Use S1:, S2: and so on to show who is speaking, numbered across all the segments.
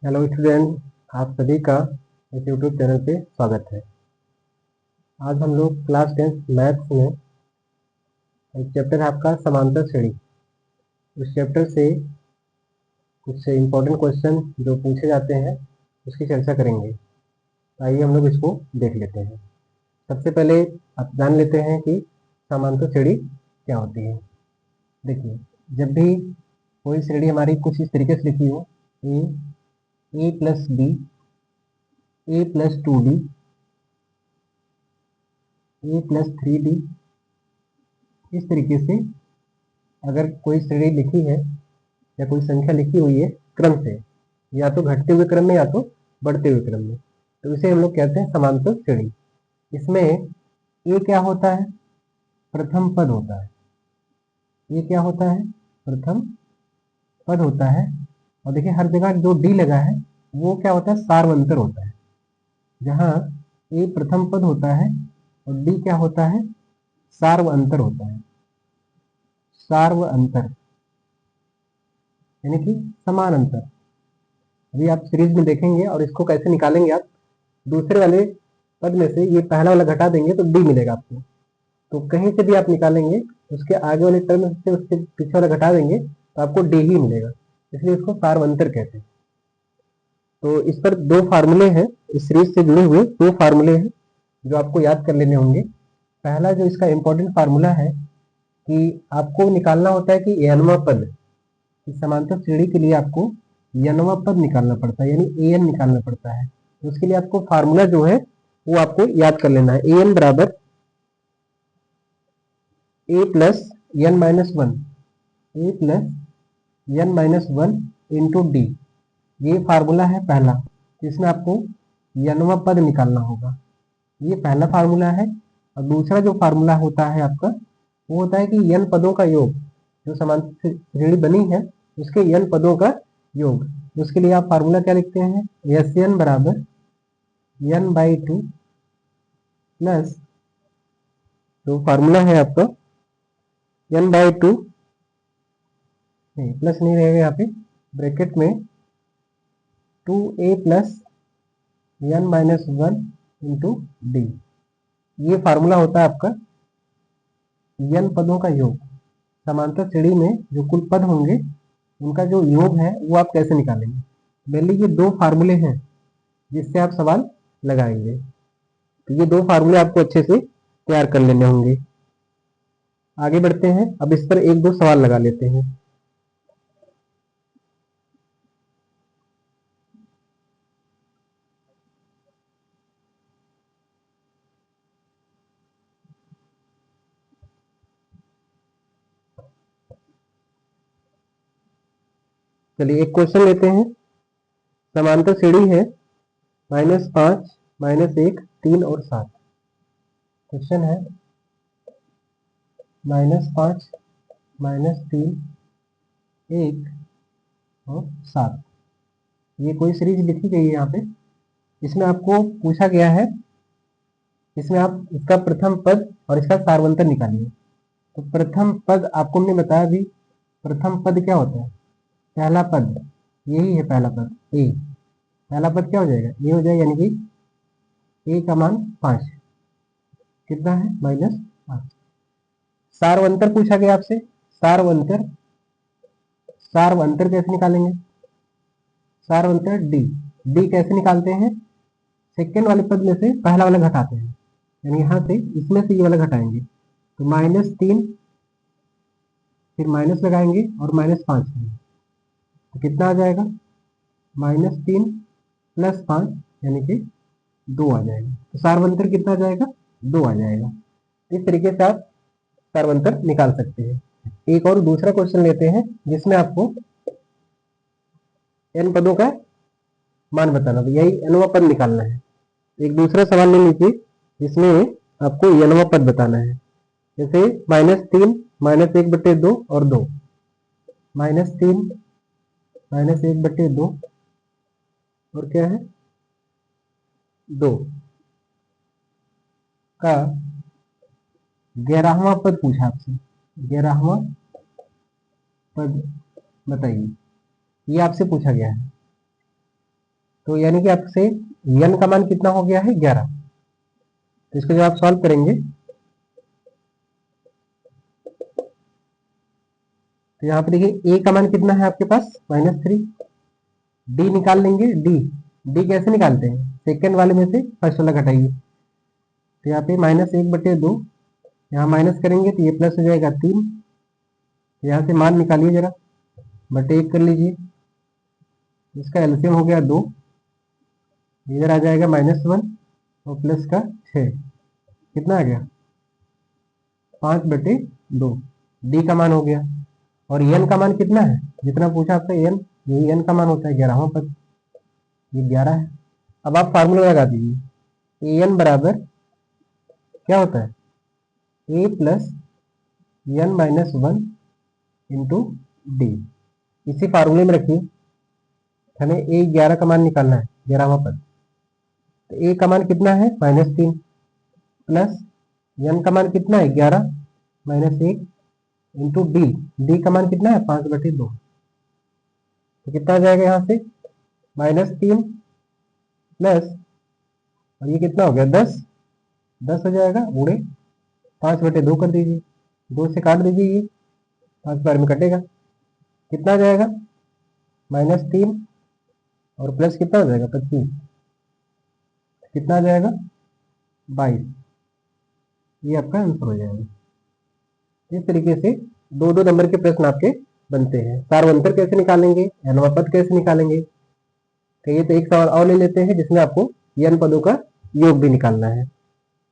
S1: Hello student, आप सभी का इस यूट्यूब चैनल पे स्वागत है। आज हम लोग क्लास 10 मैथ्स में एक चैप्टर है आपका समांतर श्रेणी। उस चैप्टर से कुछ इम्पोर्टेंट क्वेश्चन जो पूछे जाते हैं उसकी चर्चा करेंगे। आइए हम लोग इसको देख लेते हैं। सबसे पहले आप जान लेते हैं कि समांतर श्रेणी क्या होती है। देखिए, जब भी कोई श्रेणी हमारी कुछ इस तरीके से लिखी हो, ए प्लस बी, ए प्लस 2d, ए प्लस 3d, इस तरीके से अगर कोई श्रेणी लिखी है या कोई संख्या लिखी हुई है क्रम से, या तो घटते हुए क्रम में या तो बढ़ते हुए क्रम में, तो इसे हम लोग कहते हैं समांतर श्रेणी। इसमें ए क्या होता है? प्रथम पद होता है। ये क्या होता है? प्रथम पद होता है। और देखिए, हर जगह जो डी लगा है वो क्या होता है? सार्वंतर होता है। जहां ए प्रथम पद होता है और डी क्या होता है? सार्व अंतर होता है। सार्व अंतर यानी कि समान अंतर। अभी आप सीरीज में देखेंगे और इसको कैसे निकालेंगे। आप दूसरे वाले पद में से ये पहला वाला घटा देंगे तो डी मिलेगा आपको। तो कहीं से भी आप निकालेंगे, उसके आगे वाले टर्म से उसके पीछे वाला घटा देंगे तो आपको डी ही मिलेगा। इसलिए इसको सार्वंतर कहते हैं। तो इस पर दो फार्मूले हैं, इस सीरीज से जुड़े हुए दो फार्मूले हैं जो आपको याद कर लेने होंगे। पहला जो इसका इंपॉर्टेंट फार्मूला है कि आपको निकालना होता है कि एनवा पद, इस समांतर श्रेणी के लिए आपको एनवा पद निकालना पड़ता है, यानी ए एन निकालना पड़ता है। तो उसके लिए आपको फार्मूला जो है वो आपको याद कर लेना है। ए एन बराबर a plus n minus one, a plus n minus one into d. ये फार्मूला है पहला, जिसमें आपको एनवा पद निकालना होगा। ये पहला फार्मूला है। और दूसरा जो फार्मूला होता है आपका, वो होता है कि एन पदों का योग, जो समांतर श्रेणी बनी है उसके एन पदों का योग। उसके लिए आप फार्मूला क्या लिखते हैं? एस एन बराबर एन बाई टू प्लस, तो फार्मूला है आपका एन बाई टू, नहीं प्लस नहीं रहेगा यहाँ पे, ब्रैकेट में 2a plus n minus one into d. ये फार्मूला होता है आपका एन पदों का योग। समांतर श्रेणी में जो कुल पद होंगे उनका जो योग है वो आप कैसे निकालेंगे। मेनली ये दो फार्मूले हैं जिससे आप सवाल लगाएंगे। तो ये दो फार्मूले आपको अच्छे से तैयार कर लेने होंगे। आगे बढ़ते हैं, अब इस पर एक दो सवाल लगा लेते हैं। चलिए एक क्वेश्चन लेते हैं। समांतर श्रेणी है -5, -1, 3 और 7। क्वेश्चन है -5, -3, 1 और 7। ये कोई सीरीज लिखी गई है यहाँ पे। इसमें आपको पूछा गया है, इसमें आप इसका प्रथम पद और इसका सार्वंतर निकालिए। तो प्रथम पद आपको हमने बताया भी, प्रथम पद क्या होता है? पहला पद, यही है पहला पद ए। पहला पद क्या हो जाएगा? ये हो जाएगा, यानी कि ए का मान 5, कितना है? -5। सार्वंतर पूछा गया आपसे। सार्वंतर, सार्वंतर कैसे निकालेंगे? सार्वंतर डी। डी कैसे निकालते हैं? सेकेंड वाले पद में से पहला वाला घटाते हैं, यानी यहाँ से इसमें से ये वाला घटाएंगे। तो -3, फिर माइनस लगाएंगे और -5 करेंगे तो कितना आ जाएगा? -3 + 5 यानी कि 2 आ जाएगा। तो सार्वंतर कितना आ जाएगा? 2 आ जाएगा। इस तरीके से आप सार्वंतर निकाल सकते हैं। एक और दूसरा क्वेश्चन लेते हैं जिसमें आपको n पदों का मान बताना, तो यही nवां पद निकालना है। एक दूसरा सवाल ले लीजिए जिसमें आपको nवां पद बताना है। जैसे -3, -1/2 और 2, -3, -1/2 और क्या है? 2 का 11वां पद पूछा आपसे। 11वां पद बताइए, ये आपसे पूछा गया है। तो यानी कि आपसे n का मान कितना हो गया है 11। तो इसको जब आप सॉल्व करेंगे तो यहाँ पे देखिए a का मान कितना है आपके पास -3, d निकाल लेंगे। d कैसे निकालते हैं, सेकेंड वाले में से फर्स्ट वाला घटाइए। तो यहाँ पे -1/2, यहाँ माइनस करेंगे तो ये प्लस हो जाएगा 3। यहाँ से मान निकालिए जरा, बटे 1 कर लीजिए, इसका एलसीएम हो गया 2, इधर आ जाएगा -1 और प्लस का 6, कितना आ गया 5/2, डी का मान हो गया। और एन का मान कितना है, जितना पूछा आपका एन, यही एन का मान होता है 11वां पद, ये 11 है। अब आप फार्मूला लगा दीजिए, ए एन बराबर क्या होता है ए प्लस n-1 इंटू डी। इसी फार्मूले में रखिए, हमें ए 11 का मान निकालना है, 11वां पद। तो ए का मान कितना है -3, प्लस n का मान कितना है 11 -1 इंटू डी का मान कितना है 5/2। तो कितना आ जाएगा यहाँ से -3 प्लस, और ये कितना हो गया 10 हो जाएगा, गुणे 5/2 कर दीजिए, 2 से काट दीजिए, ये 5 बार में कटेगा, कितना आ जाएगा -3 और प्लस कितना हो जाएगा 25, कितना आ जाएगा 22। ये आपका आंसर हो जाएगा। इस तरीके से दो दो नंबर के प्रश्न आपके बनते हैं। सार्वंतर कैसे निकालेंगे, n पद कैसे निकालेंगे। कहिए तो एक सवाल और ले लेते हैं जिसमें आपको n पदों का योग भी निकालना है।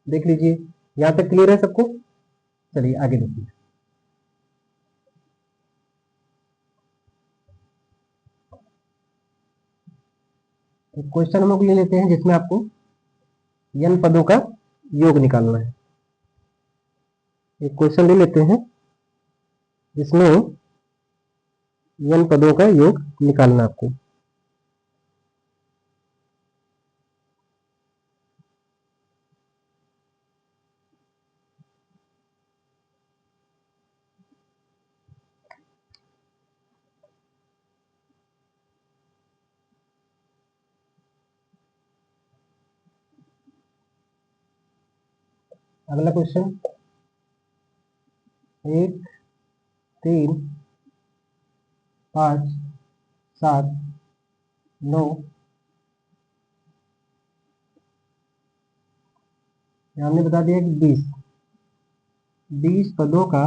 S1: देख लीजिए, यहाँ तक क्लियर है सबको। चलिए आगे देखिए। एक क्वेश्चन हम लोग ले लेते हैं जिसमें आपको n पदों का योग निकालना है। एक क्वेश्चन ले लेते हैं जिसमें n पदों का योग निकालना आपको। अगला क्वेश्चन, 1 3 5 7 9, हमने बता दिया कि 20 पदों का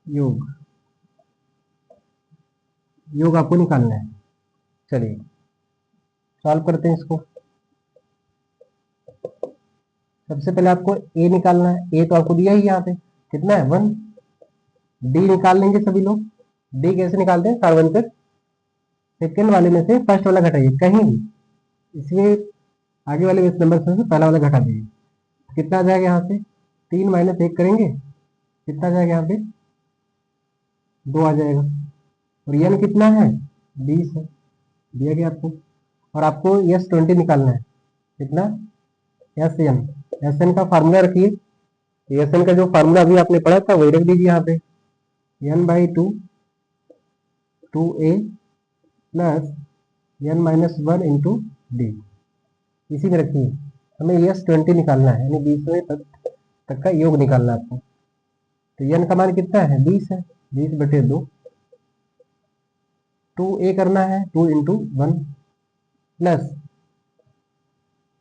S1: योग आपको निकालना है। चलिए सॉल्व करते हैं इसको। सबसे पहले आपको ए निकालना है, ए तो आपको दिया ही यहाँ पे कितना है 1। डी निकाल लेंगे सभी लोग। डी कैसे निकालते हैं, सार्वंतर सेकेंड वाले में से फर्स्ट वाला घटाइए कहीं भी, इसमें आगे वाले इस नंबर से पहला वाला घटा दीजिए। कितना आ जाएगा यहाँ से 3 - 1 करेंगे, कितना आ जाएगा यहाँ पे 2 आ जाएगा। और n कितना है 20 है, दिया गया आपको। और आपको S20 निकालना है, कितना SN का फार्मूला रखिए। SN का जो फार्मूला अभी आपने पढ़ा था वही रख दीजिए यहाँ पे, n/2 2a plus n-1 into D, इसी में रखिए। हमें S20 निकालना है, यानी 20वें तक का योग निकालना है आपको। तो n का मान कितना है 20 है, 20/2, 2a करना है 2 इंटू 1 प्लस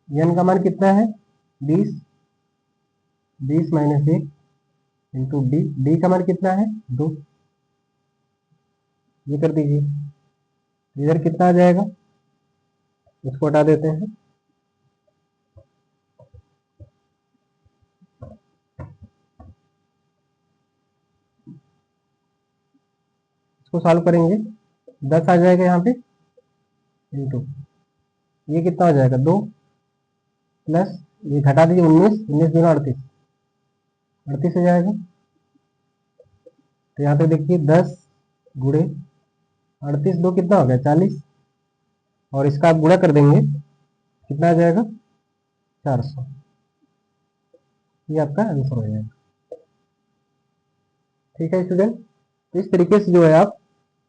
S1: n का मान कितना है 20, 20 - 1 इंटू डी का मान कितना है 2, ये कर दीजिए। इधर कितना आ जाएगा, इसको हटा देते हैं। इसको सॉल्व करेंगे, 10 आ जाएगा यहाँ पे इंटू ये कितना हो जाएगा 2 प्लस ये घटा दीजिए 19, 19 दूना 38, 38 हो जाएगा। तो यहाँ पे देखिए 10 गुणे 38, 2 कितना हो गया 40, और इसका आप गुणा कर देंगे कितना आ जाएगा 400। ये आपका आंसर हो जाएगा। ठीक है स्टूडेंट, तो इस तरीके से जो है आप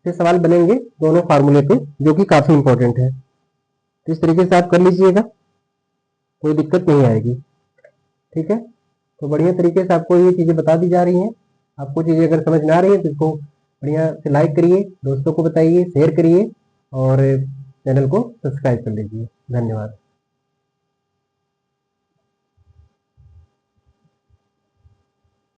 S1: से सवाल बनेंगे दोनों फार्मूले पे, जो कि काफ़ी इंपॉर्टेंट है। तो इस तरीके से आप कर लीजिएगा, कोई दिक्कत नहीं आएगी। ठीक है, तो बढ़िया तरीके से आपको ये चीज़ें बता दी जा रही हैं। आपको चीज़ें अगर समझ में आ रही है तो इसको बढ़िया से लाइक करिए, दोस्तों को बताइए, शेयर करिए और चैनल को सब्सक्राइब कर लीजिए। धन्यवाद।